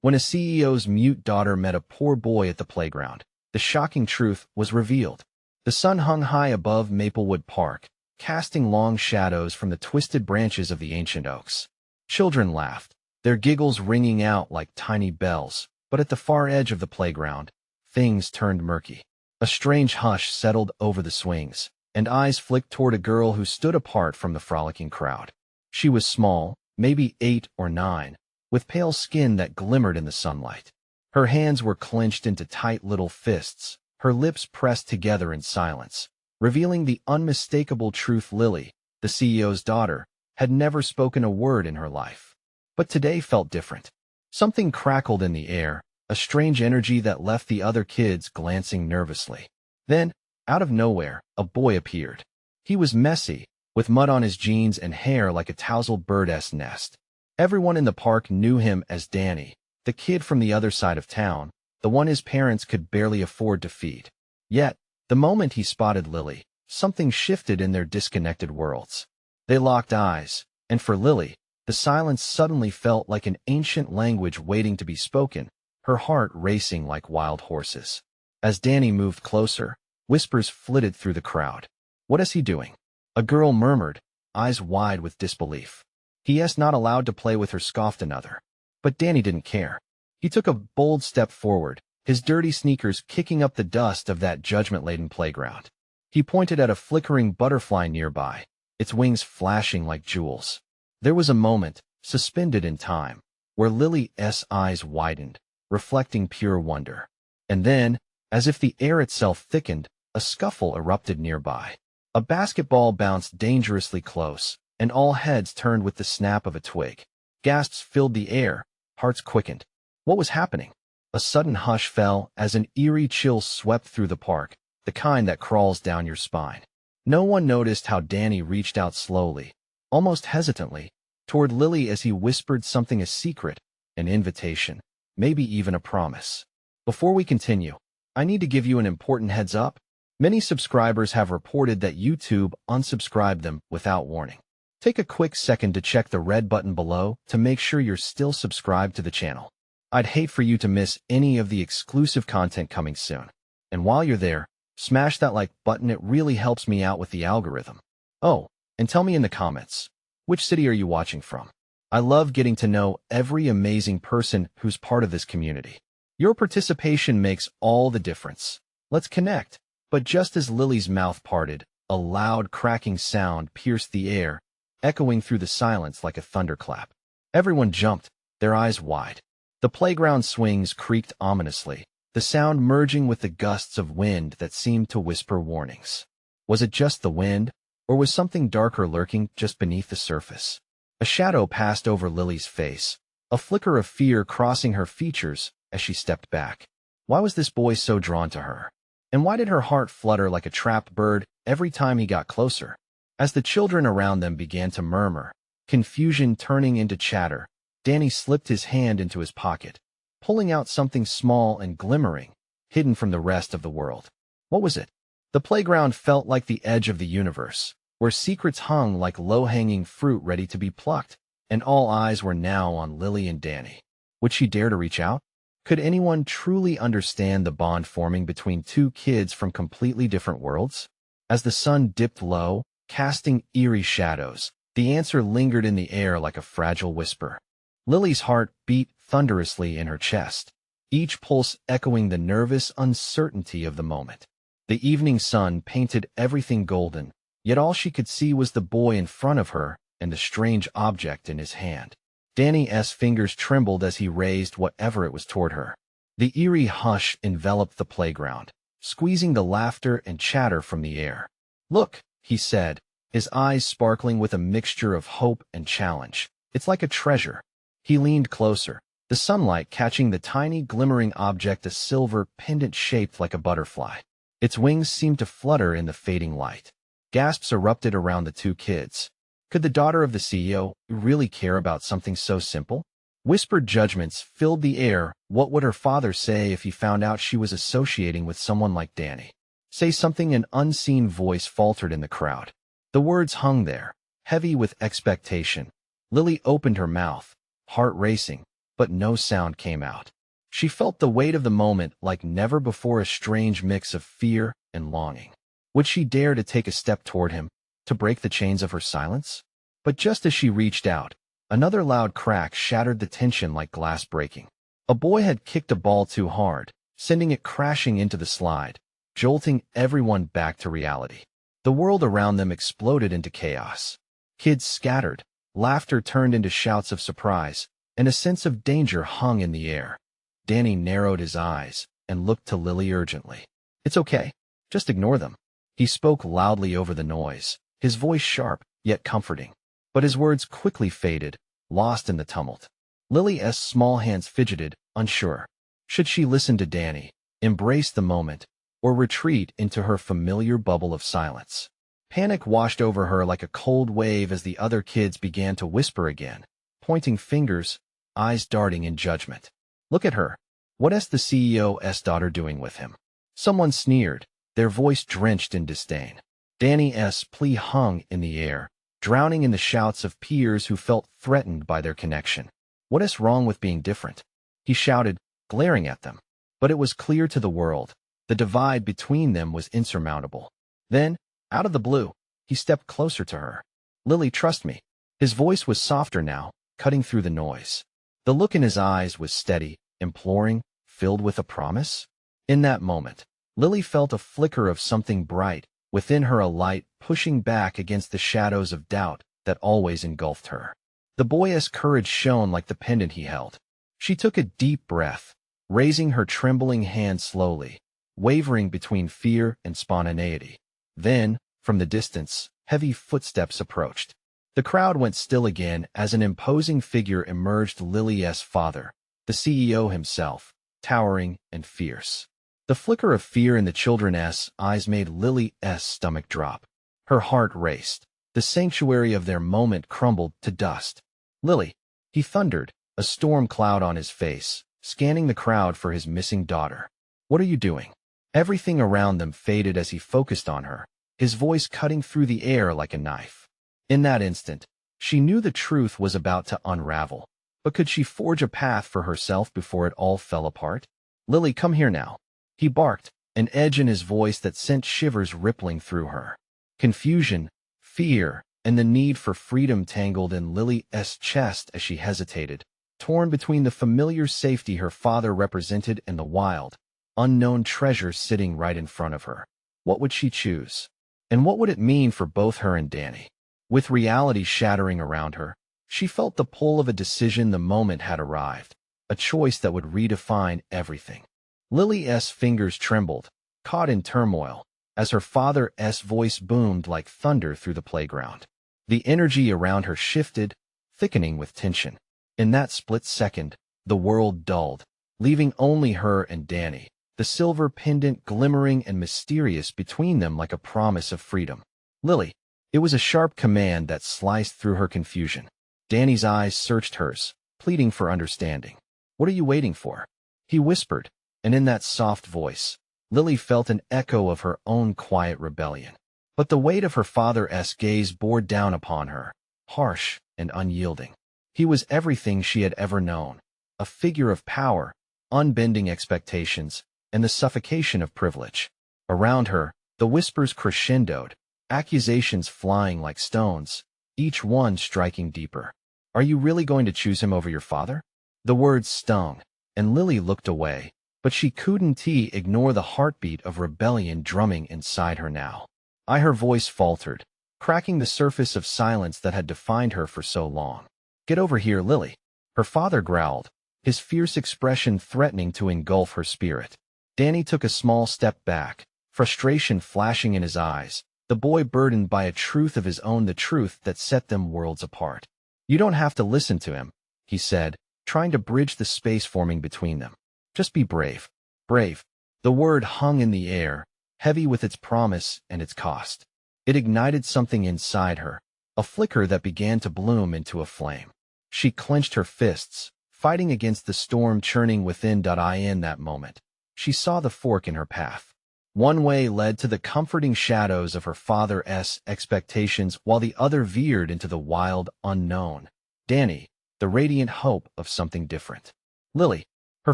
When a CEO's mute daughter met a poor boy at the playground, the shocking truth was revealed. The sun hung high above Maplewood Park, casting long shadows from the twisted branches of the ancient oaks. Children laughed, their giggles ringing out like tiny bells, but at the far edge of the playground, things turned murky. A strange hush settled over the swings, and eyes flicked toward a girl who stood apart from the frolicking crowd. She was small, maybe 8 or 9, with pale skin that glimmered in the sunlight. Her hands were clenched into tight little fists, her lips pressed together in silence, revealing the unmistakable truth. Lily, the CEO's daughter, had never spoken a word in her life. But today felt different. Something crackled in the air, a strange energy that left the other kids glancing nervously. Then, out of nowhere, a boy appeared. He was messy, with mud on his jeans and hair like a tousled bird's nest. Everyone in the park knew him as Danny, the kid from the other side of town, the one his parents could barely afford to feed. Yet, the moment he spotted Lily, something shifted in their disconnected worlds. They locked eyes, and for Lily, the silence suddenly felt like an ancient language waiting to be spoken, her heart racing like wild horses. As Danny moved closer, whispers flitted through the crowd. "What is he doing?" A girl murmured, eyes wide with disbelief. "He is not allowed to play with her," scoffed another. But Danny didn't care. He took a bold step forward, his dirty sneakers kicking up the dust of that judgment-laden playground. He pointed at a flickering butterfly nearby, its wings flashing like jewels. There was a moment, suspended in time, where Lily's eyes widened, reflecting pure wonder. And then, as if the air itself thickened, a scuffle erupted nearby. A basketball bounced dangerously close, and all heads turned with the snap of a twig. Gasps filled the air, hearts quickened. What was happening? A sudden hush fell as an eerie chill swept through the park, the kind that crawls down your spine. No one noticed how Danny reached out slowly, almost hesitantly, toward Lily as he whispered something, a secret, an invitation, maybe even a promise. Before we continue, I need to give you an important heads up. Many subscribers have reported that YouTube unsubscribed them without warning. Take a quick second to check the red button below to make sure you're still subscribed to the channel. I'd hate for you to miss any of the exclusive content coming soon. And while you're there, smash that like button, it really helps me out with the algorithm. Oh, and tell me in the comments, which city are you watching from? I love getting to know every amazing person who's part of this community. Your participation makes all the difference. Let's connect. But just as Lily's mouth parted, a loud cracking sound pierced the air, echoing through the silence like a thunderclap. Everyone jumped, their eyes wide. The playground swings creaked ominously, the sound merging with the gusts of wind that seemed to whisper warnings. Was it just the wind, or was something darker lurking just beneath the surface? A shadow passed over Lily's face, a flicker of fear crossing her features as she stepped back. Why was this boy so drawn to her? And why did her heart flutter like a trapped bird every time he got closer? As the children around them began to murmur, confusion turning into chatter, Danny slipped his hand into his pocket, pulling out something small and glimmering, hidden from the rest of the world. What was it? The playground felt like the edge of the universe, where secrets hung like low-hanging fruit ready to be plucked, and all eyes were now on Lily and Danny. Would she dare to reach out? Could anyone truly understand the bond forming between two kids from completely different worlds? As the sun dipped low, casting eerie shadows, the answer lingered in the air like a fragile whisper. Lily's heart beat thunderously in her chest, each pulse echoing the nervous uncertainty of the moment. The evening sun painted everything golden, yet all she could see was the boy in front of her and the strange object in his hand. Danny's fingers trembled as he raised whatever it was toward her. The eerie hush enveloped the playground, squeezing the laughter and chatter from the air. "Look," he said, his eyes sparkling with a mixture of hope and challenge. "It's like a treasure." He leaned closer, the sunlight catching the tiny glimmering object, a silver pendant shaped like a butterfly. Its wings seemed to flutter in the fading light. Gasps erupted around the two kids. Could the daughter of the CEO really care about something so simple? Whispered judgments filled the air. What would her father say if he found out she was associating with someone like Danny? Say something, an unseen voice faltered in the crowd. The words hung there, heavy with expectation. Lily opened her mouth, heart racing, but no sound came out. She felt the weight of the moment like never before, a strange mix of fear and longing. Would she dare to take a step toward him, to break the chains of her silence? But just as she reached out, another loud crack shattered the tension like glass breaking. A boy had kicked a ball too hard, sending it crashing into the slide, jolting everyone back to reality. The world around them exploded into chaos. Kids scattered, laughter turned into shouts of surprise, and a sense of danger hung in the air. Danny narrowed his eyes and looked to Lily urgently. "It's okay. Just ignore them." He spoke loudly over the noise, his voice sharp yet comforting. But his words quickly faded, lost in the tumult. Lily's small hands fidgeted, unsure. Should she listen to Danny, embrace the moment, or retreat into her familiar bubble of silence? Panic washed over her like a cold wave as the other kids began to whisper again, pointing fingers, eyes darting in judgment. "Look at her. What's the CEO's daughter doing with him?" Someone sneered, their voice drenched in disdain. Danny's plea hung in the air, drowning in the shouts of peers who felt threatened by their connection. "What's wrong with being different?" he shouted, glaring at them. But it was clear to the world. The divide between them was insurmountable. Then, out of the blue, he stepped closer to her. "Lily, trust me." His voice was softer now, cutting through the noise. The look in his eyes was steady, imploring, filled with a promise. In that moment, Lily felt a flicker of something bright, within her, a light pushing back against the shadows of doubt that always engulfed her. The boy's courage shone like the pendant he held. She took a deep breath, raising her trembling hand slowly, wavering between fear and spontaneity. Then, from the distance, heavy footsteps approached. The crowd went still again as an imposing figure emerged, Lily's father, the CEO himself, towering and fierce. The flicker of fear in the children's eyes made Lily's stomach drop. Her heart raced. The sanctuary of their moment crumbled to dust. "Lily," he thundered, a storm cloud on his face, scanning the crowd for his missing daughter. "What are you doing?" Everything around them faded as he focused on her, his voice cutting through the air like a knife. In that instant, she knew the truth was about to unravel. But could she forge a path for herself before it all fell apart? "Lily, come here now." He barked, an edge in his voice that sent shivers rippling through her. Confusion, fear, and the need for freedom tangled in Lily's chest as she hesitated, torn between the familiar safety her father represented and the wild, unknown treasure sitting right in front of her. What would she choose? And what would it mean for both her and Danny? With reality shattering around her, she felt the pull of a decision. The moment had arrived, a choice that would redefine everything. Lily's fingers trembled, caught in turmoil, as her father's voice boomed like thunder through the playground. The energy around her shifted, thickening with tension. In that split second, the world dulled, leaving only her and Danny, the silver pendant glimmering and mysterious between them like a promise of freedom. "Lily." It was a sharp command that sliced through her confusion. Danny's eyes searched hers, pleading for understanding. "What are you waiting for?" he whispered, and in that soft voice, Lily felt an echo of her own quiet rebellion. But the weight of her father's gaze bore down upon her, harsh and unyielding. He was everything she had ever known, a figure of power, unbending expectations, and the suffocation of privilege. Around her, the whispers crescendoed, accusations flying like stones, each one striking deeper. "Are you really going to choose him over your father?" The words stung, and Lily looked away, but she couldn't ignore the heartbeat of rebellion drumming inside her now. Her voice faltered, cracking the surface of silence that had defined her for so long. "Get over here, Lily," her father growled, his fierce expression threatening to engulf her spirit. Danny took a small step back, frustration flashing in his eyes, the boy burdened by a truth of his own, the truth that set them worlds apart. "You don't have to listen to him," he said, trying to bridge the space forming between them. "Just be brave." Brave. The word hung in the air, heavy with its promise and its cost. It ignited something inside her, a flicker that began to bloom into a flame. She clenched her fists, fighting against the storm churning within. In that moment, she saw the fork in her path. One way led to the comforting shadows of her father's expectations, while the other veered into the wild unknown. Danny, the radiant hope of something different. Lily, her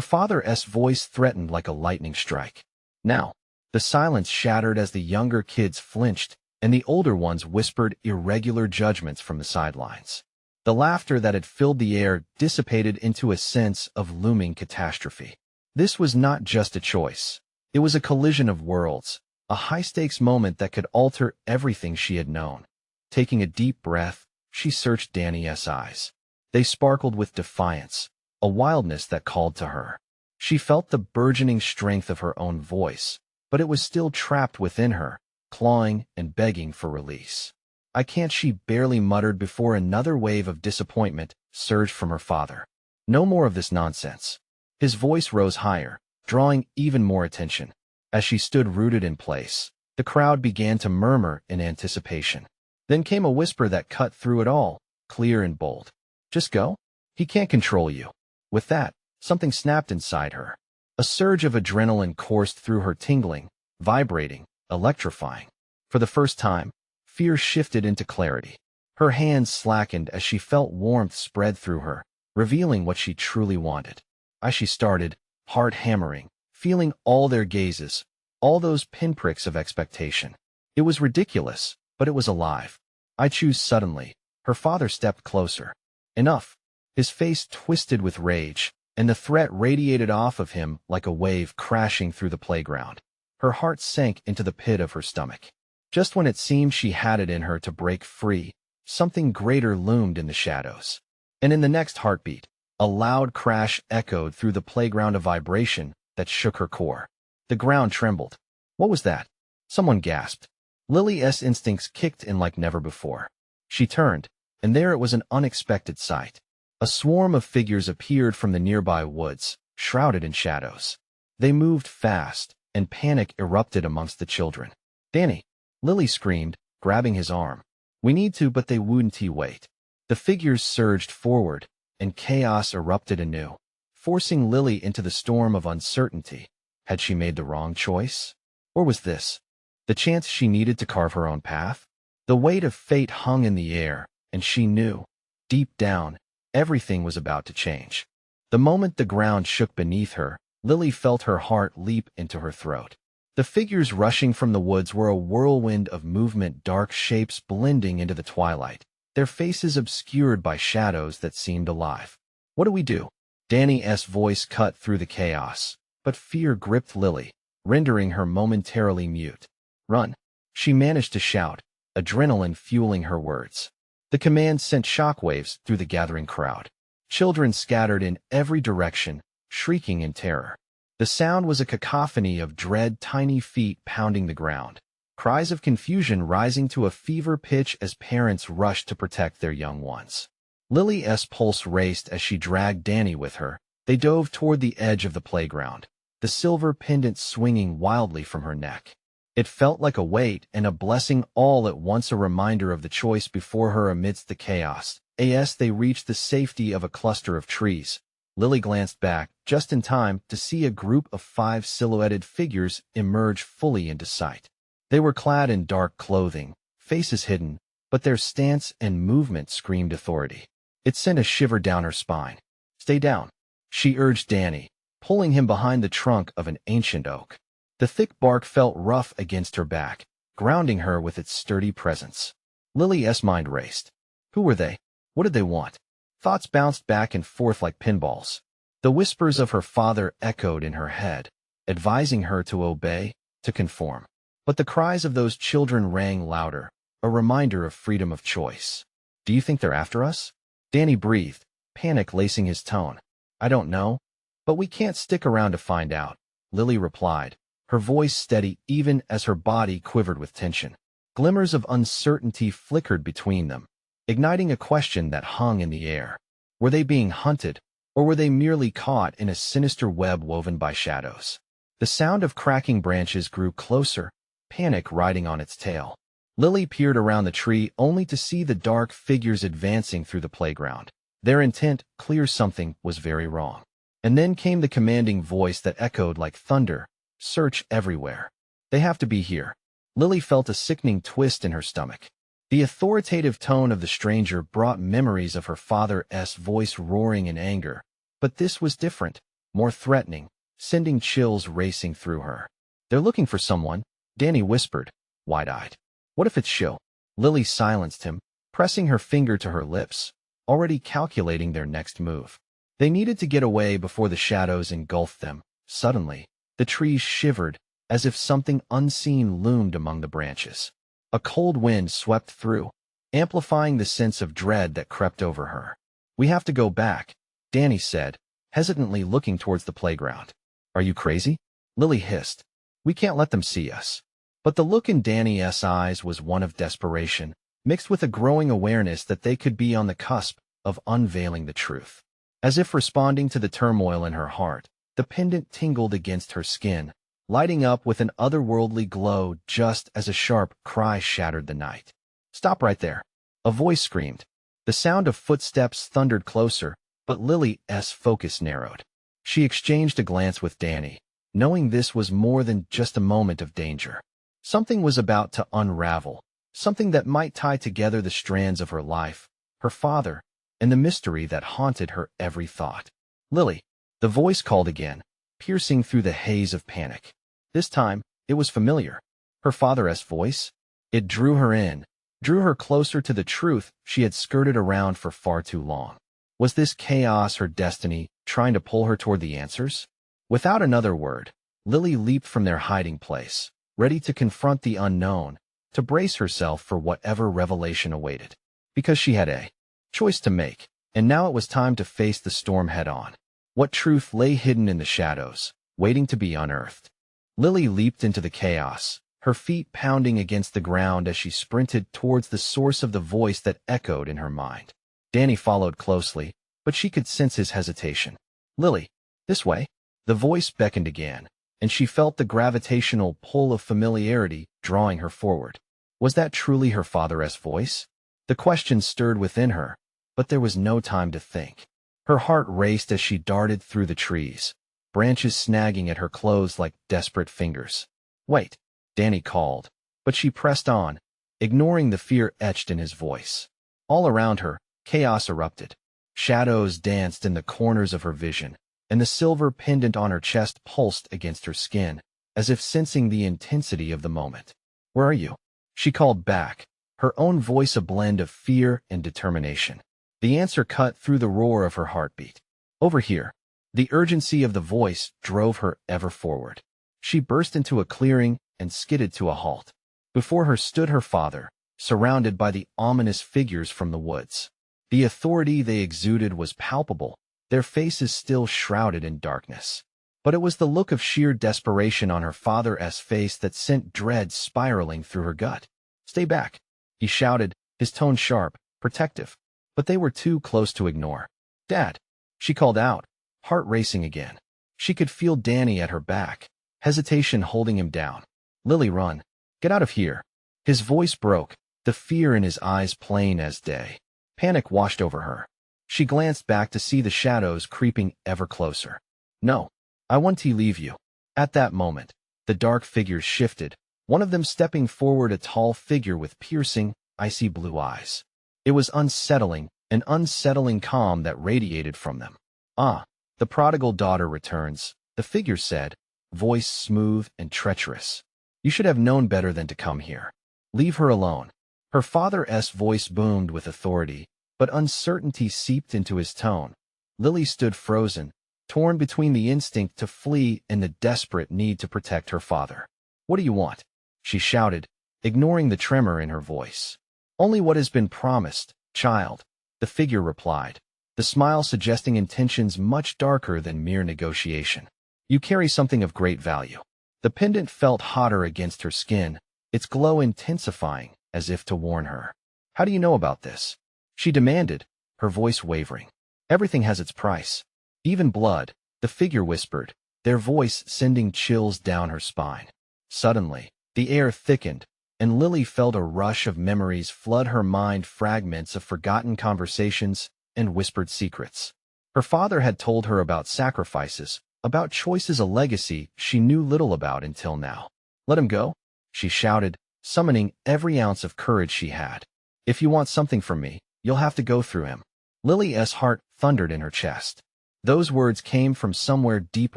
father's voice threatened like a lightning strike. Now, the silence shattered as the younger kids flinched, and the older ones whispered irregular judgments from the sidelines. The laughter that had filled the air dissipated into a sense of looming catastrophe. This was not just a choice. It was a collision of worlds, a high-stakes moment that could alter everything she had known. Taking a deep breath, she searched Danny's eyes. They sparkled with defiance, a wildness that called to her. She felt the burgeoning strength of her own voice, but it was still trapped within her, clawing and begging for release. "I can't," she barely muttered before another wave of disappointment surged from her father. "No more of this nonsense." His voice rose higher, drawing even more attention. As she stood rooted in place, the crowd began to murmur in anticipation. Then came a whisper that cut through it all, clear and bold. "Just go. He can't control you." With that, something snapped inside her. A surge of adrenaline coursed through her, tingling, vibrating, electrifying. For the first time, fear shifted into clarity. Her hands slackened as she felt warmth spread through her, revealing what she truly wanted. As she started, heart hammering, feeling all their gazes, all those pinpricks of expectation. It was ridiculous, but it was alive. "I choose." Suddenly, her father stepped closer. "Enough." His face twisted with rage, and the threat radiated off of him like a wave crashing through the playground. Her heart sank into the pit of her stomach. Just when it seemed she had it in her to break free, something greater loomed in the shadows. And in the next heartbeat, a loud crash echoed through the playground, a vibration that shook her core. The ground trembled. What was that? Someone gasped. Lily's instincts kicked in like never before. She turned, and there it was, an unexpected sight. A swarm of figures appeared from the nearby woods, shrouded in shadows. They moved fast, and panic erupted amongst the children. "Danny!" Lily screamed, grabbing his arm. "We need to," but they wouldn't wait. The figures surged forward, and chaos erupted anew, forcing Lily into the storm of uncertainty. Had she made the wrong choice? Or was this the chance she needed to carve her own path? The weight of fate hung in the air, and she knew, deep down, everything was about to change. The moment the ground shook beneath her, Lily felt her heart leap into her throat. The figures rushing from the woods were a whirlwind of movement, dark shapes blending into the twilight, their faces obscured by shadows that seemed alive. "What do we do?" Danny's voice cut through the chaos, but fear gripped Lily, rendering her momentarily mute. "Run!" she managed to shout, adrenaline fueling her words. The command sent shockwaves through the gathering crowd. Children scattered in every direction, shrieking in terror. The sound was a cacophony of dread, tiny feet pounding the ground, cries of confusion rising to a fever pitch as parents rushed to protect their young ones. Lily's pulse raced as she dragged Danny with her. They dove toward the edge of the playground, the silver pendant swinging wildly from her neck. It felt like a weight and a blessing all at once, a reminder of the choice before her amidst the chaos. As they reached the safety of a cluster of trees, Lily glanced back just in time to see a group of 5 silhouetted figures emerge fully into sight. They were clad in dark clothing, faces hidden, but their stance and movement screamed authority. It sent a shiver down her spine. "Stay down," she urged Danny, pulling him behind the trunk of an ancient oak. The thick bark felt rough against her back, grounding her with its sturdy presence. Lily's mind raced. Who were they? What did they want? Thoughts bounced back and forth like pinballs. The whispers of her father echoed in her head, advising her to obey, to conform. But the cries of those children rang louder, a reminder of freedom of choice. "Do you think they're after us?" Danny breathed, panic lacing his tone. "I don't know, but we can't stick around to find out," Lily replied, her voice steady even as her body quivered with tension. Glimmers of uncertainty flickered between them, igniting a question that hung in the air. Were they being hunted, or were they merely caught in a sinister web woven by shadows? The sound of cracking branches grew closer, panic riding on its tail. Lily peered around the tree only to see the dark figures advancing through the playground. Their intent, clear, something was very wrong. And then came the commanding voice that echoed like thunder, "Search everywhere. They have to be here." Lily felt a sickening twist in her stomach. The authoritative tone of the stranger brought memories of her father's voice roaring in anger, but this was different, more threatening, sending chills racing through her. "They're looking for someone," Danny whispered, wide-eyed. "What if it's Shill?" Lily silenced him, pressing her finger to her lips, already calculating their next move. They needed to get away before the shadows engulfed them. Suddenly, the trees shivered, as if something unseen loomed among the branches. A cold wind swept through, amplifying the sense of dread that crept over her. "We have to go back," Danny said, hesitantly looking towards the playground. "Are you crazy?" Lily hissed. "We can't let them see us." But the look in Danny's eyes was one of desperation, mixed with a growing awareness that they could be on the cusp of unveiling the truth. As if responding to the turmoil in her heart, the pendant tingled against her skin, lighting up with an otherworldly glow just as a sharp cry shattered the night. "Stop right there!" A voice screamed. The sound of footsteps thundered closer, but Lily's focus narrowed. She exchanged a glance with Danny, knowing this was more than just a moment of danger. Something was about to unravel, something that might tie together the strands of her life, her father, and the mystery that haunted her every thought. "Lily!" The voice called again, piercing through the haze of panic. This time, it was familiar. Her father's voice. It drew her in, drew her closer to the truth she had skirted around for far too long. Was this chaos her destiny, trying to pull her toward the answers? Without another word, Lily leaped from their hiding place, ready to confront the unknown, to brace herself for whatever revelation awaited. Because she had a choice to make, and now it was time to face the storm head-on. What truth lay hidden in the shadows, waiting to be unearthed? Lily leaped into the chaos, her feet pounding against the ground as she sprinted towards the source of the voice that echoed in her mind. Danny followed closely, but she could sense his hesitation. "Lily, this way." The voice beckoned again, and she felt the gravitational pull of familiarity drawing her forward. Was that truly her father's voice? The question stirred within her, but there was no time to think. Her heart raced as she darted through the trees, branches snagging at her clothes like desperate fingers. "Wait," Danny called, but she pressed on, ignoring the fear etched in his voice. All around her, chaos erupted. Shadows danced in the corners of her vision, and the silver pendant on her chest pulsed against her skin, as if sensing the intensity of the moment. "Where are you?" She called back, her own voice a blend of fear and determination. The answer cut through the roar of her heartbeat. "Over here." The urgency of the voice drove her ever forward. She burst into a clearing and skidded to a halt. Before her stood her father, surrounded by the ominous figures from the woods. The authority they exuded was palpable, their faces still shrouded in darkness. But it was the look of sheer desperation on her father's face that sent dread spiraling through her gut. "Stay back," he shouted, his tone sharp, protective. But they were too close to ignore. "Dad," she called out, heart racing again. She could feel Danny at her back, hesitation holding him down. "Lily, run. Get out of here." His voice broke, the fear in his eyes plain as day. Panic washed over her. She glanced back to see the shadows creeping ever closer. "No, I want to leave you." At that moment, the dark figures shifted, one of them stepping forward, a tall figure with piercing, icy blue eyes. It was unsettling, an unsettling calm that radiated from them. "Ah, the prodigal daughter returns," the figure said, voice smooth and treacherous. "You should have known better than to come here. Leave her alone." Her father's voice boomed with authority, but uncertainty seeped into his tone. Lily stood frozen, torn between the instinct to flee and the desperate need to protect her father. "What do you want?" she shouted, ignoring the tremor in her voice. "Only what has been promised, child," the figure replied, the smile suggesting intentions much darker than mere negotiation. "You carry something of great value." The pendant felt hotter against her skin, its glow intensifying, as if to warn her. "How do you know about this?" she demanded, her voice wavering. "Everything has its price. Even blood," the figure whispered, their voice sending chills down her spine. Suddenly, the air thickened, and Lily felt a rush of memories flood her mind, fragments of forgotten conversations and whispered secrets. Her father had told her about sacrifices, about choices, a legacy she knew little about until now. "Let him go," she shouted, summoning every ounce of courage she had. If you want something from me, you'll have to go through him. Lily's heart thundered in her chest. Those words came from somewhere deep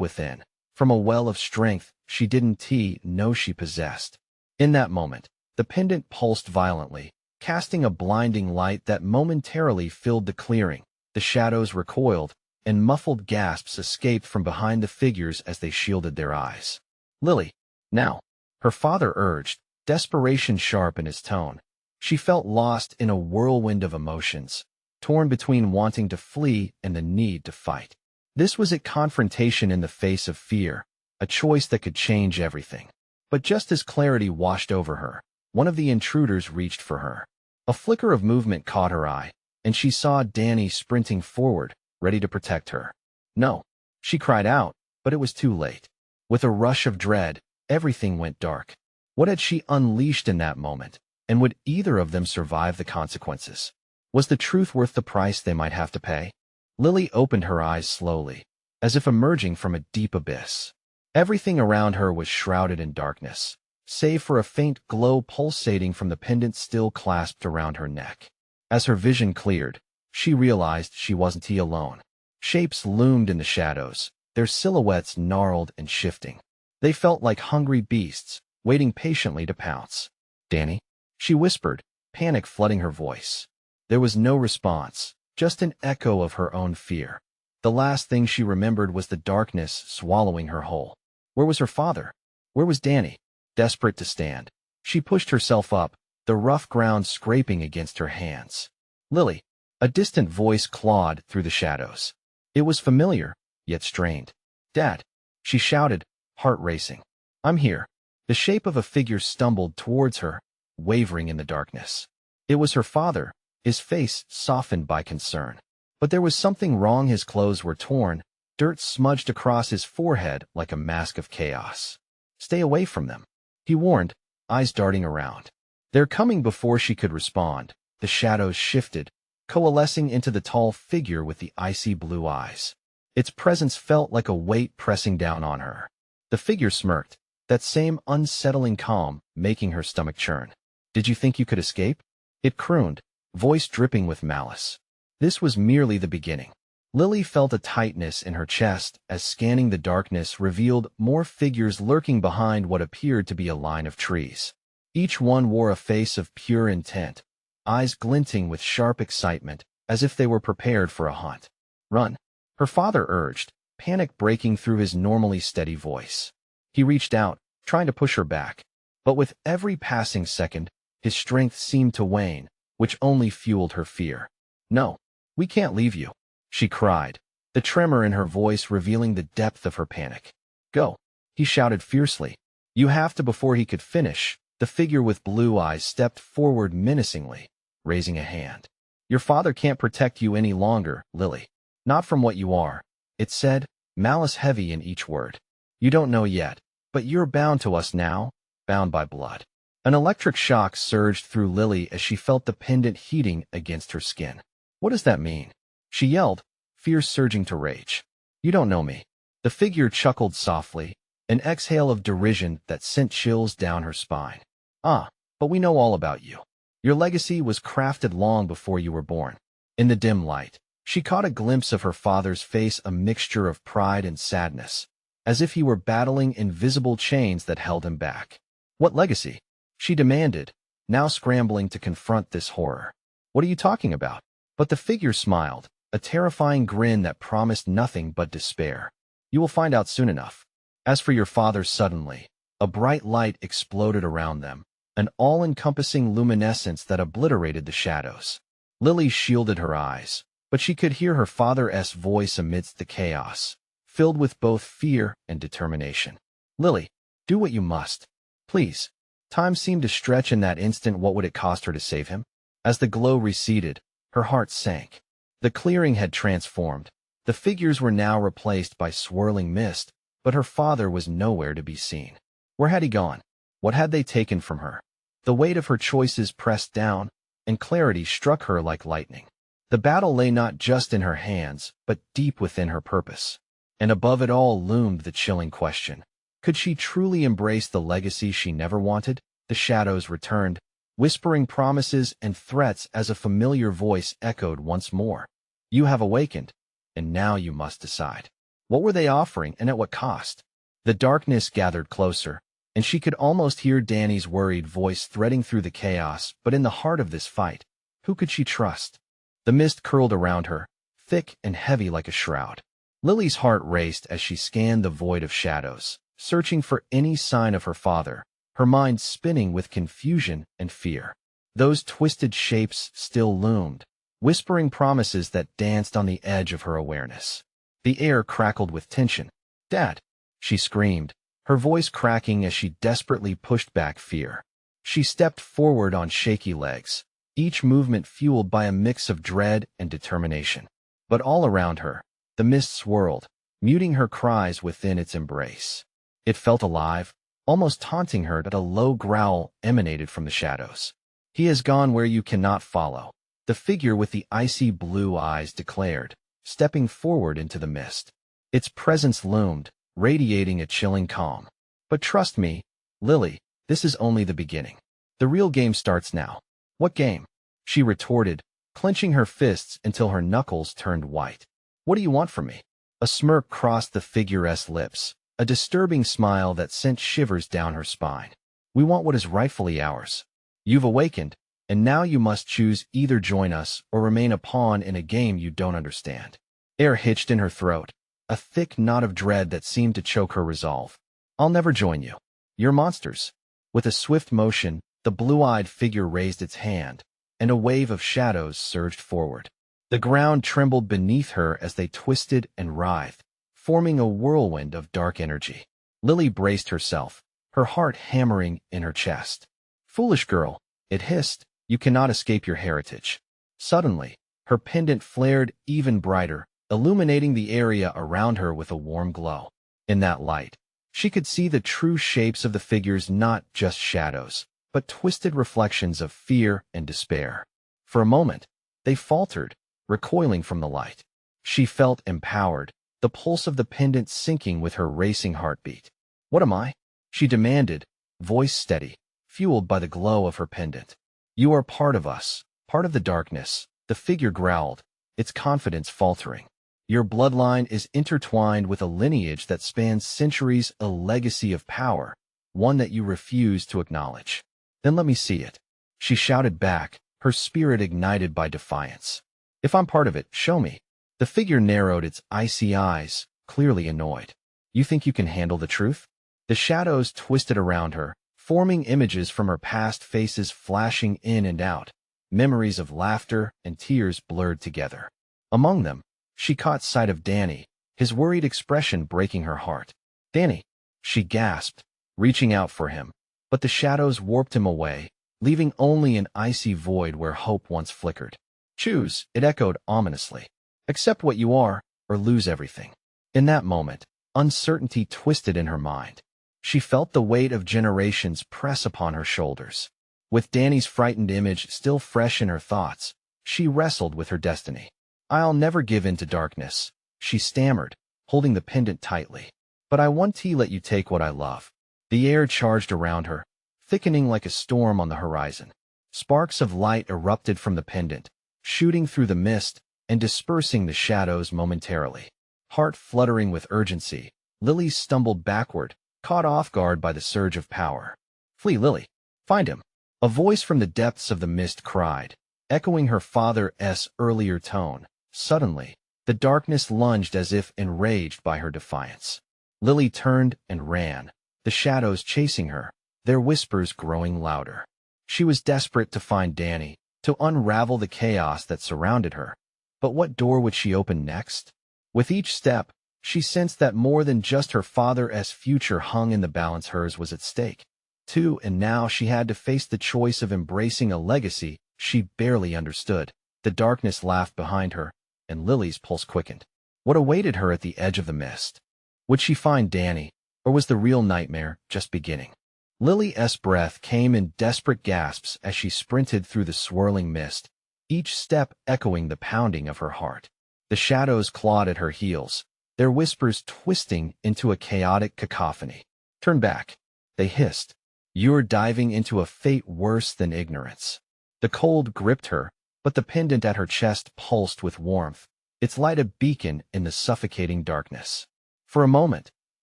within, from a well of strength she didn't know she possessed. In that moment, the pendant pulsed violently, casting a blinding light that momentarily filled the clearing. The shadows recoiled, and muffled gasps escaped from behind the figures as they shielded their eyes. Lily, now, her father urged, desperation sharp in his tone. She felt lost in a whirlwind of emotions, torn between wanting to flee and the need to fight. This was a confrontation in the face of fear, a choice that could change everything. But just as clarity washed over her, one of the intruders reached for her. A flicker of movement caught her eye, and she saw Danny sprinting forward, ready to protect her. No, she cried out, but it was too late. With a rush of dread, everything went dark. What had she unleashed in that moment, and would either of them survive the consequences? Was the truth worth the price they might have to pay? Lily opened her eyes slowly, as if emerging from a deep abyss. Everything around her was shrouded in darkness, save for a faint glow pulsating from the pendant still clasped around her neck. As her vision cleared, she realized she wasn't alone. Shapes loomed in the shadows, their silhouettes gnarled and shifting. They felt like hungry beasts, waiting patiently to pounce. "Danny?" she whispered, panic flooding her voice. There was no response, just an echo of her own fear. The last thing she remembered was the darkness swallowing her whole. Where was her father? Where was Danny? Desperate to stand, she pushed herself up, the rough ground scraping against her hands. "Lily!" A distant voice clawed through the shadows. It was familiar, yet strained. "Dad!" she shouted, heart racing. "I'm here." The shape of a figure stumbled towards her, wavering in the darkness. It was her father, his face softened by concern. But there was something wrong. His clothes were torn, dirt smudged across his forehead like a mask of chaos. "Stay away from them," he warned, eyes darting around. "They're coming." Before she could respond, the shadows shifted, coalescing into the tall figure with the icy blue eyes. Its presence felt like a weight pressing down on her. The figure smirked, that same unsettling calm making her stomach churn. "Did you think you could escape?" it crooned, voice dripping with malice. This was merely the beginning. Lily felt a tightness in her chest as scanning the darkness revealed more figures lurking behind what appeared to be a line of trees. Each one wore a face of pure intent, eyes glinting with sharp excitement, as if they were prepared for a hunt. "Run," her father urged, panic breaking through his normally steady voice. He reached out, trying to push her back, but with every passing second, his strength seemed to wane, which only fueled her fear. "No, we can't leave you," she cried, the tremor in her voice revealing the depth of her panic. "Go," he shouted fiercely. "You have to." Before he could finish, the figure with blue eyes stepped forward menacingly, raising a hand. "Your father can't protect you any longer, Lily. Not from what you are," it said, malice heavy in each word. "You don't know yet, but you're bound to us now, bound by blood." An electric shock surged through Lily as she felt the pendant heating against her skin. "What does that mean?" she yelled, fear surging to rage. "You don't know me." The figure chuckled softly, an exhale of derision that sent chills down her spine. "Ah, but we know all about you. Your legacy was crafted long before you were born." In the dim light, she caught a glimpse of her father's face, a mixture of pride and sadness, as if he were battling invisible chains that held him back. "What legacy?" she demanded, now scrambling to confront this horror. "What are you talking about?" But the figure smiled, a terrifying grin that promised nothing but despair. "You will find out soon enough." As for your father, suddenly, a bright light exploded around them, an all-encompassing luminescence that obliterated the shadows. Lily shielded her eyes, but she could hear her father's voice amidst the chaos, filled with both fear and determination. "Lily, do what you must. Please." Time seemed to stretch in that instant. What would it cost her to save him? As the glow receded, her heart sank. The clearing had transformed. The figures were now replaced by swirling mist, but her father was nowhere to be seen. Where had he gone? What had they taken from her? The weight of her choices pressed down, and clarity struck her like lightning. The battle lay not just in her hands, but deep within her purpose. And above it all loomed the chilling question. Could she truly embrace the legacy she never wanted? The shadows returned, whispering promises and threats as a familiar voice echoed once more. You have awakened, and now you must decide. What were they offering, and at what cost? The darkness gathered closer, and she could almost hear Danny's worried voice threading through the chaos. But in the heart of this fight, who could she trust? The mist curled around her, thick and heavy like a shroud. Lily's heart raced as she scanned the void of shadows, searching for any sign of her father, her mind spinning with confusion and fear. Those twisted shapes still loomed, whispering promises that danced on the edge of her awareness. The air crackled with tension. "Dad!" she screamed, her voice cracking as she desperately pushed back fear. She stepped forward on shaky legs, each movement fueled by a mix of dread and determination. But all around her, the mist swirled, muting her cries within its embrace. It felt alive, almost taunting her, that a low growl emanated from the shadows. "He has gone where you cannot follow," the figure with the icy blue eyes declared, stepping forward into the mist. Its presence loomed, radiating a chilling calm. "But trust me, Lily, this is only the beginning. The real game starts now." "What game?" she retorted, clenching her fists until her knuckles turned white. "What do you want from me?" A smirk crossed the figure's lips, a disturbing smile that sent shivers down her spine. "We want what is rightfully ours. You've awakened, and now you must choose: either join us or remain a pawn in a game you don't understand." Air hitched in her throat, a thick knot of dread that seemed to choke her resolve. "I'll never join you. You're monsters." With a swift motion, the blue-eyed figure raised its hand, and a wave of shadows surged forward. The ground trembled beneath her as they twisted and writhed, forming a whirlwind of dark energy. Lily braced herself, her heart hammering in her chest. "Foolish girl," it hissed, "you cannot escape your heritage." Suddenly, her pendant flared even brighter, illuminating the area around her with a warm glow. In that light, she could see the true shapes of the figures, not just shadows, but twisted reflections of fear and despair. For a moment, they faltered, recoiling from the light. She felt empowered, the pulse of the pendant sinking with her racing heartbeat. "What am I?" she demanded, voice steady, fueled by the glow of her pendant. "You are part of us, part of the darkness," the figure growled, its confidence faltering. "Your bloodline is intertwined with a lineage that spans centuries, a legacy of power, one that you refuse to acknowledge." "Then let me see it," she shouted back, her spirit ignited by defiance. "If I'm part of it, show me." The figure narrowed its icy eyes, clearly annoyed. "You think you can handle the truth?" The shadows twisted around her, forming images from her past, faces flashing in and out, memories of laughter and tears blurred together. Among them, she caught sight of Danny, his worried expression breaking her heart. "Danny," she gasped, reaching out for him, but the shadows warped him away, leaving only an icy void where hope once flickered. "Choose," it echoed ominously. "Accept what you are, or lose everything." In that moment, uncertainty twisted in her mind. She felt the weight of generations press upon her shoulders. With Danny's frightened image still fresh in her thoughts, she wrestled with her destiny. "I'll never give in to darkness," she stammered, holding the pendant tightly. "But I won't let you take what I love." The air charged around her, thickening like a storm on the horizon. Sparks of light erupted from the pendant, shooting through the mist and dispersing the shadows momentarily. Heart fluttering with urgency, Lily stumbled backward, caught off guard by the surge of power. "Flee, Lily! Find him!" A voice from the depths of the mist cried, echoing her father's earlier tone. Suddenly, the darkness lunged as if enraged by her defiance. Lily turned and ran, the shadows chasing her, their whispers growing louder. She was desperate to find Danny, to unravel the chaos that surrounded her. But what door would she open next? With each step, she sensed that more than just her father's future hung in the balance. Hers was at stake, too, and now she had to face the choice of embracing a legacy she barely understood. The darkness laughed behind her, and Lily's pulse quickened. What awaited her at the edge of the mist? Would she find Danny, or was the real nightmare just beginning? Lily's breath came in desperate gasps as she sprinted through the swirling mist, each step echoing the pounding of her heart. The shadows clawed at her heels, their whispers twisting into a chaotic cacophony. "Turn back," they hissed, You're diving into a fate worse than ignorance. The cold gripped her, but the pendant at her chest pulsed with warmth, its light a beacon in the suffocating darkness. For a moment,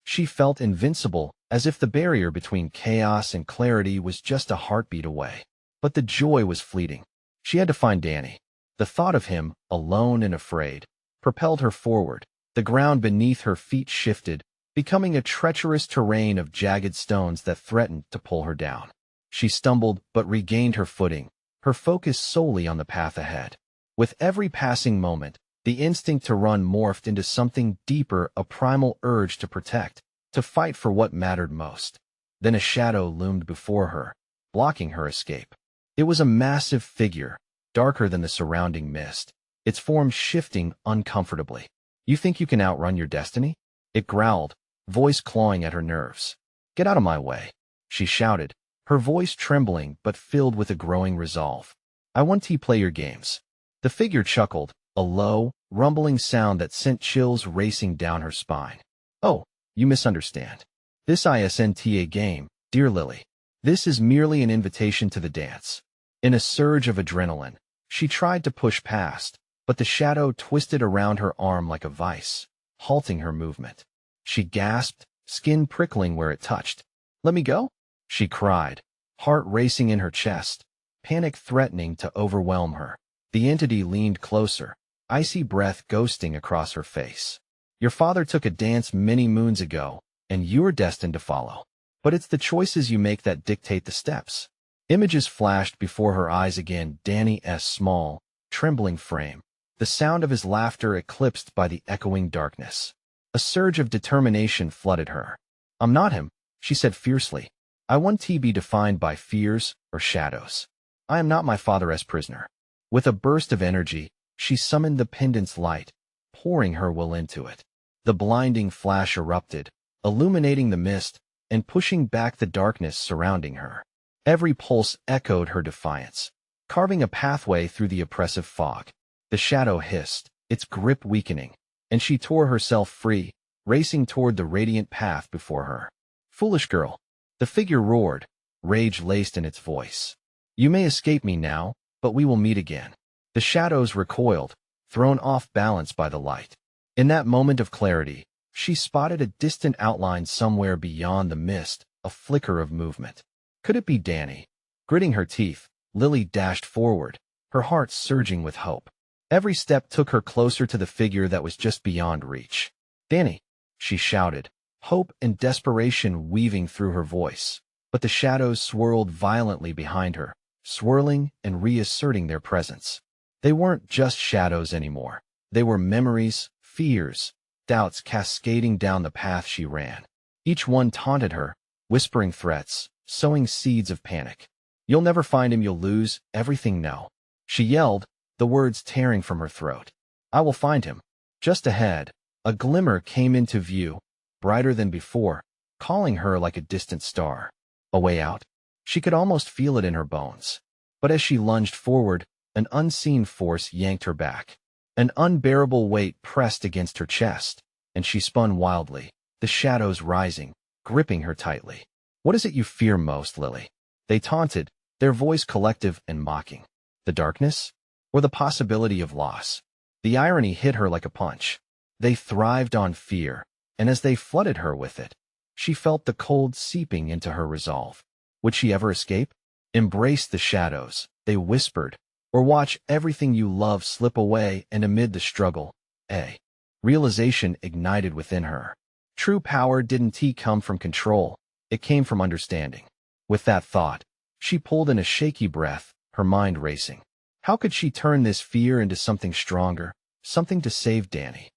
she felt invincible, as if the barrier between chaos and clarity was just a heartbeat away. But the joy was fleeting. She had to find Danny. The thought of him, alone and afraid, propelled her forward. The ground beneath her feet shifted, becoming a treacherous terrain of jagged stones that threatened to pull her down. She stumbled but regained her footing, her focus solely on the path ahead. With every passing moment, the instinct to run morphed into something deeper, a primal urge to protect, to fight for what mattered most. Then a shadow loomed before her, blocking her escape. It was a massive figure, darker than the surrounding mist, its form shifting uncomfortably. You think you can outrun your destiny? It growled, voice clawing at her nerves. Get out of my way, she shouted, her voice trembling but filled with a growing resolve. I want to play your games. The figure chuckled, a low, rumbling sound that sent chills racing down her spine. Oh, you misunderstand. This isn't a game, dear Lily. This is merely an invitation to the dance. In a surge of adrenaline, she tried to push past, but the shadow twisted around her arm like a vice, halting her movement. She gasped, skin prickling where it touched. Let me go? She cried, heart racing in her chest, panic threatening to overwhelm her. The entity leaned closer, icy breath ghosting across her face. Your father took a dance many moons ago, and you're destined to follow. But it's the choices you make that dictate the steps. Images flashed before her eyes again, Danny's small, trembling frame, the sound of his laughter eclipsed by the echoing darkness. A surge of determination flooded her. I'm not him, she said fiercely. I want to be defined by fears or shadows. I am not my father's prisoner. With a burst of energy, she summoned the pendant's light, pouring her will into it. The blinding flash erupted, illuminating the mist and pushing back the darkness surrounding her. Every pulse echoed her defiance, carving a pathway through the oppressive fog. The shadow hissed, its grip weakening, and she tore herself free, racing toward the radiant path before her. Foolish girl, the figure roared, rage laced in its voice. You may escape me now, but we will meet again. The shadows recoiled, thrown off balance by the light. In that moment of clarity, she spotted a distant outline somewhere beyond the mist, a flicker of movement. Could it be Danny? Gritting her teeth, Lily dashed forward, her heart surging with hope. Every step took her closer to the figure that was just beyond reach. Danny, she shouted, hope and desperation weaving through her voice. But the shadows swirled violently behind her, swirling and reasserting their presence. They weren't just shadows anymore. They were memories, fears, doubts cascading down the path she ran. Each one taunted her, whispering threats, sowing seeds of panic. You'll never find him, you'll lose everything now. She yelled, the words tearing from her throat. I will find him. Just ahead, a glimmer came into view, brighter than before, calling her like a distant star. A way out? She could almost feel it in her bones. But as she lunged forward, an unseen force yanked her back. An unbearable weight pressed against her chest, and she spun wildly, the shadows rising, gripping her tightly. What is it you fear most, Lily? They taunted, their voice collective and mocking. The darkness? Or the possibility of loss? The irony hit her like a punch. They thrived on fear, and as they flooded her with it, she felt the cold seeping into her resolve. Would she ever escape? Embrace the shadows, they whispered, or watch everything you love slip away, and amid the struggle, a realization ignited within her. True power didn't come from control, it came from understanding. With that thought, she pulled in a shaky breath, her mind racing. How could she turn this fear into something stronger, something to save Danny?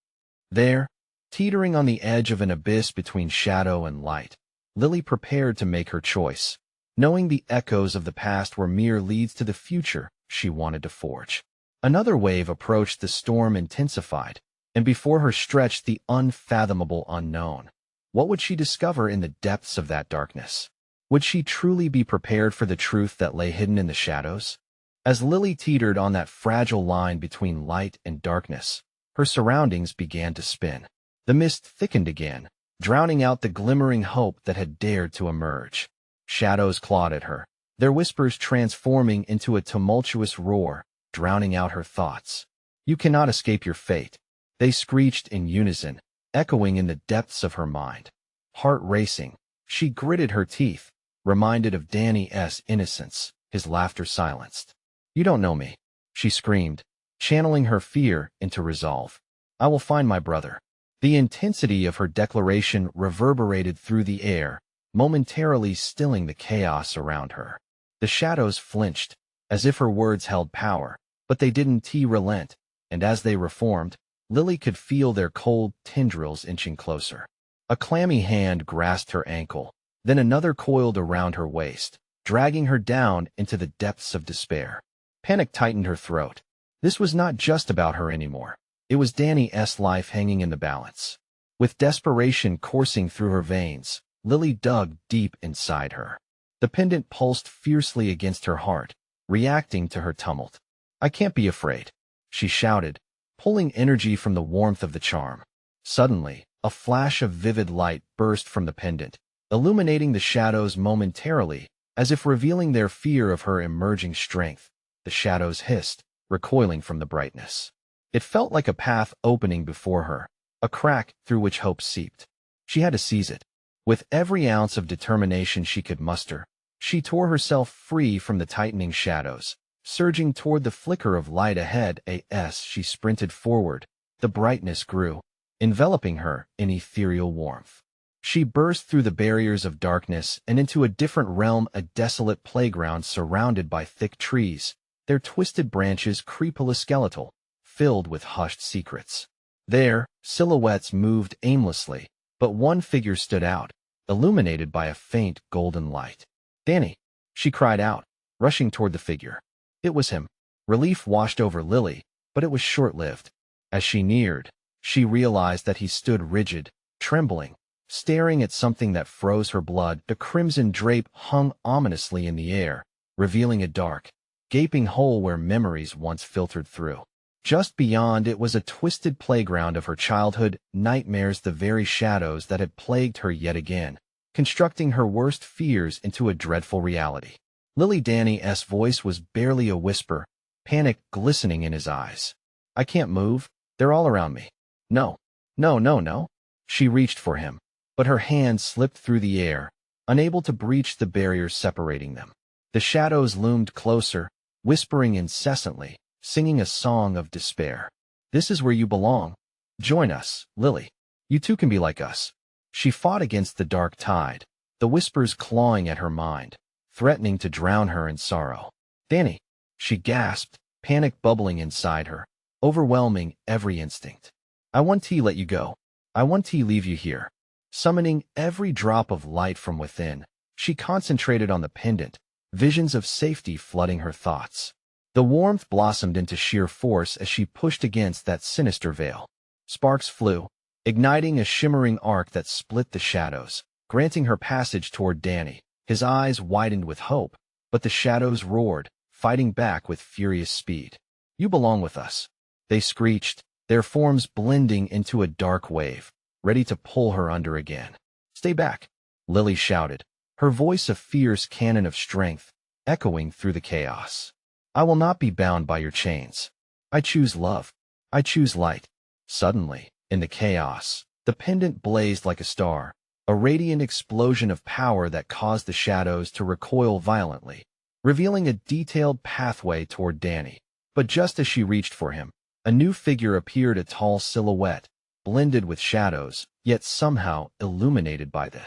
There, teetering on the edge of an abyss between shadow and light, Lily prepared to make her choice, knowing the echoes of the past were mere leads to the future she wanted to forge. Another wave approached, the storm intensified, and before her stretched the unfathomable unknown. What would she discover in the depths of that darkness? Would she truly be prepared for the truth that lay hidden in the shadows? As Lily teetered on that fragile line between light and darkness, her surroundings began to spin. The mist thickened again, drowning out the glimmering hope that had dared to emerge. Shadows clawed at her, their whispers transforming into a tumultuous roar, drowning out her thoughts. "You cannot escape your fate," they screeched in unison, echoing in the depths of her mind. Heart racing, she gritted her teeth, reminded of Danny's innocence, his laughter silenced. "You don't know me," she screamed, channeling her fear into resolve. "I will find my brother." The intensity of her declaration reverberated through the air, momentarily stilling the chaos around her. The shadows flinched, as if her words held power, but they didn't relent, and as they reformed, Lily could feel their cold tendrils inching closer. A clammy hand grasped her ankle, then another coiled around her waist, dragging her down into the depths of despair. Panic tightened her throat. This was not just about her anymore. It was Danny's life hanging in the balance. With desperation coursing through her veins, Lily dug deep inside her. The pendant pulsed fiercely against her heart, reacting to her tumult. "I can't be afraid," she shouted, pulling energy from the warmth of the charm. Suddenly, a flash of vivid light burst from the pendant, illuminating the shadows momentarily, as if revealing their fear of her emerging strength. The shadows hissed, recoiling from the brightness. It felt like a path opening before her, a crack through which hope seeped. She had to seize it. With every ounce of determination she could muster, she tore herself free from the tightening shadows, surging toward the flicker of light ahead. As she sprinted forward, the brightness grew, enveloping her in ethereal warmth. She burst through the barriers of darkness and into a different realm, a desolate playground surrounded by thick trees, their twisted branches creepily skeletal, filled with hushed secrets. There, silhouettes moved aimlessly, but one figure stood out, illuminated by a faint golden light. "Danny!" she cried out, rushing toward the figure. It was him. Relief washed over Lily, but it was short-lived. As she neared, she realized that he stood rigid, trembling, staring at something that froze her blood. The crimson drape hung ominously in the air, revealing a dark, gaping hole where memories once filtered through. Just beyond it was a twisted playground of her childhood nightmares, the very shadows that had plagued her yet again, constructing her worst fears into a dreadful reality. Danny's voice was barely a whisper, panic glistening in his eyes. "I can't move. They're all around me. No, no, no, no." She reached for him, but her hand slipped through the air, unable to breach the barriers separating them. The shadows loomed closer, whispering incessantly, singing a song of despair. "This is where you belong. Join us, Lily. You too can be like us." She fought against the dark tide, the whispers clawing at her mind, threatening to drown her in sorrow. "Danny," she gasped, panic bubbling inside her, overwhelming every instinct. "I want to let you go. I want to leave you here." Summoning every drop of light from within, she concentrated on the pendant, visions of safety flooding her thoughts. The warmth blossomed into sheer force as she pushed against that sinister veil. Sparks flew, igniting a shimmering arc that split the shadows, granting her passage toward Danny. His eyes widened with hope, but the shadows roared, fighting back with furious speed. "You belong with us," they screeched, their forms blending into a dark wave, ready to pull her under again. "Stay back," Lily shouted, her voice a fierce cannon of strength, echoing through the chaos. "I will not be bound by your chains. I choose love. I choose light." Suddenly, in the chaos, the pendant blazed like a star, a radiant explosion of power that caused the shadows to recoil violently, revealing a detailed pathway toward Danny. But just as she reached for him, a new figure appeared, a tall silhouette, blended with shadows, yet somehow illuminated by the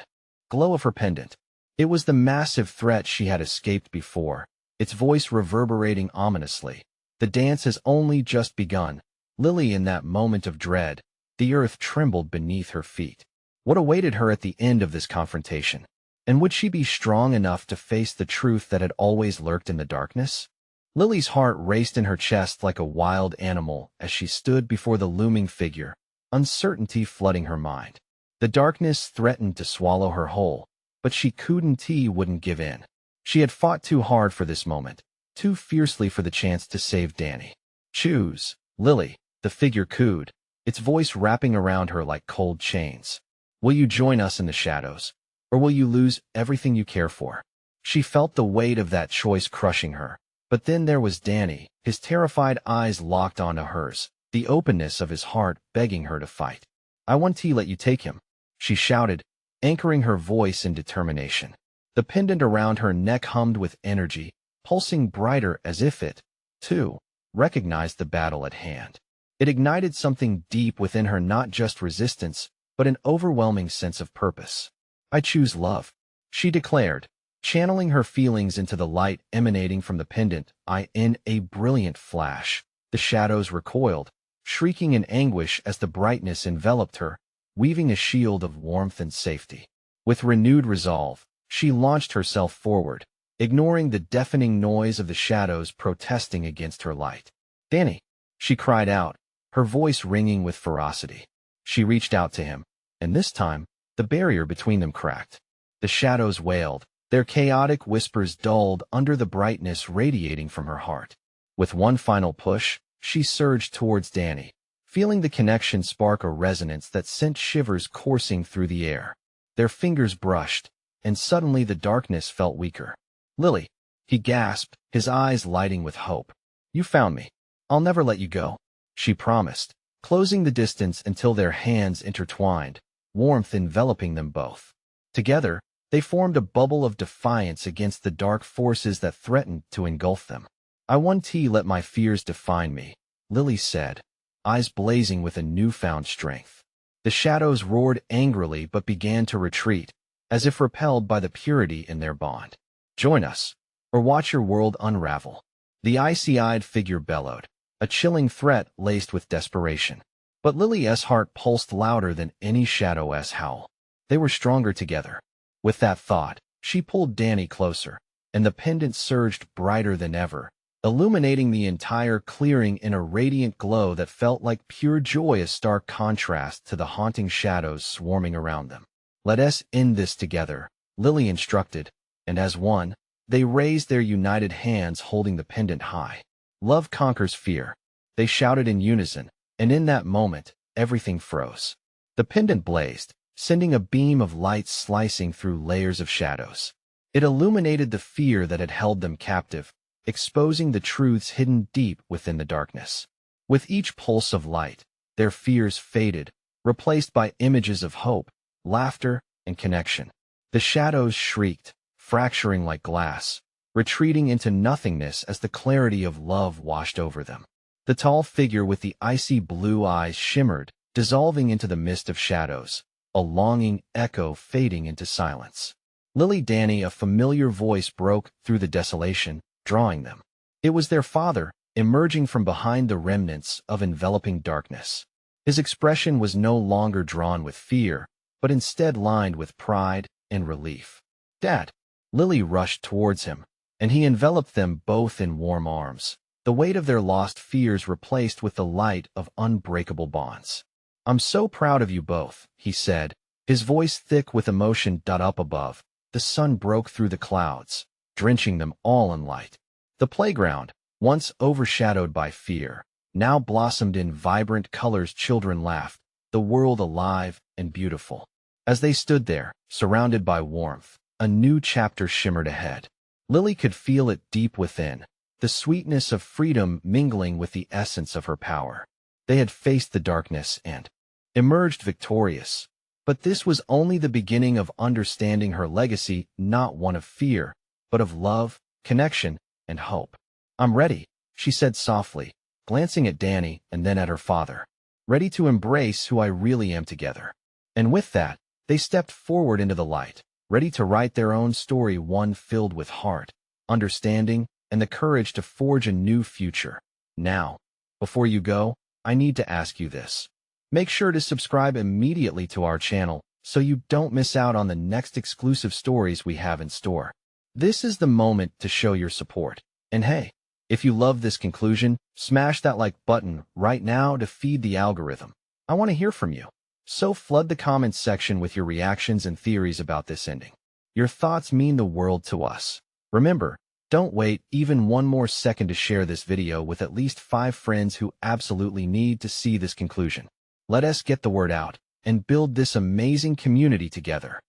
glow of her pendant. It was the massive threat she had escaped before, its voice reverberating ominously. "The dance has only just begun." Lily, in that moment of dread, the earth trembled beneath her feet. What awaited her at the end of this confrontation? And would she be strong enough to face the truth that had always lurked in the darkness? Lily's heart raced in her chest like a wild animal as she stood before the looming figure, uncertainty flooding her mind. The darkness threatened to swallow her whole, but she wouldn't give in. She had fought too hard for this moment, too fiercely for the chance to save Danny. "Choose, Lily," the figure cooed, its voice wrapping around her like cold chains. "Will you join us in the shadows, or will you lose everything you care for?" She felt the weight of that choice crushing her. But then there was Danny, his terrified eyes locked onto hers, the openness of his heart begging her to fight. "I want to let you take him," she shouted, anchoring her voice in determination. The pendant around her neck hummed with energy, pulsing brighter as if it, too, recognized the battle at hand. It ignited something deep within her, not just resistance, but an overwhelming sense of purpose. "I choose love," she declared, channeling her feelings into the light emanating from the pendant. In a brilliant flash, the shadows recoiled, shrieking in anguish as the brightness enveloped her, weaving a shield of warmth and safety. With renewed resolve, she launched herself forward, ignoring the deafening noise of the shadows protesting against her light. "Danny!" she cried out, her voice ringing with ferocity. She reached out to him, and this time, the barrier between them cracked. The shadows wailed, their chaotic whispers dulled under the brightness radiating from her heart. With one final push, she surged towards Danny, feeling the connection spark a resonance that sent shivers coursing through the air. Their fingers brushed, and suddenly the darkness felt weaker. "Lily," he gasped, his eyes lighting with hope. "You found me. I'll never let you go," she promised, closing the distance until their hands intertwined, warmth enveloping them both. Together, they formed a bubble of defiance against the dark forces that threatened to engulf them. "I want to let my fears define me," Lily said, eyes blazing with a newfound strength. The shadows roared angrily but began to retreat, as if repelled by the purity in their bond. "Join us, or watch your world unravel," the icy-eyed figure bellowed, a chilling threat laced with desperation. But Lily's heart pulsed louder than any shadow's howl. They were stronger together. With that thought, she pulled Danny closer, and the pendant surged brighter than ever, illuminating the entire clearing in a radiant glow that felt like pure joy, a stark contrast to the haunting shadows swarming around them. "Let us end this together," Lily instructed, and as one, they raised their united hands holding the pendant high. "Love conquers fear," they shouted in unison, and in that moment, everything froze. The pendant blazed, sending a beam of light slicing through layers of shadows. It illuminated the fear that had held them captive, exposing the truths hidden deep within the darkness. With each pulse of light, their fears faded, replaced by images of hope, laughter, and connection. The shadows shrieked, fracturing like glass, retreating into nothingness as the clarity of love washed over them. The tall figure with the icy blue eyes shimmered, dissolving into the mist of shadows, a longing echo fading into silence. "Lily, Danny," a familiar voice broke through the desolation, drawing them. It was their father, emerging from behind the remnants of enveloping darkness. His expression was no longer drawn with fear, but instead lined with pride and relief. "Dad!" Lily rushed towards him, and he enveloped them both in warm arms, the weight of their lost fears replaced with the light of unbreakable bonds. "I'm so proud of you both," he said, his voice thick with emotion. Up above, the sun broke through the clouds, drenching them all in light. The playground, once overshadowed by fear, now blossomed in vibrant colors. Children laughed, the world alive and beautiful. As they stood there, surrounded by warmth, a new chapter shimmered ahead. Lily could feel it deep within, the sweetness of freedom mingling with the essence of her power. They had faced the darkness and emerged victorious. But this was only the beginning of understanding her legacy, not one of fear, but of love, connection, and hope. "I'm ready," she said softly, glancing at Danny and then at her father. "Ready to embrace who I really am together." And with that, they stepped forward into the light, ready to write their own story, one filled with heart, understanding, and the courage to forge a new future. Now, before you go, I need to ask you this. Make sure to subscribe immediately to our channel so you don't miss out on the next exclusive stories we have in store. This is the moment to show your support. And hey, if you love this conclusion, smash that like button right now to feed the algorithm. I want to hear from you. So flood the comments section with your reactions and theories about this ending. Your thoughts mean the world to us. Remember, don't wait even one more second to share this video with at least 5 friends who absolutely need to see this conclusion. Let us get the word out and build this amazing community together.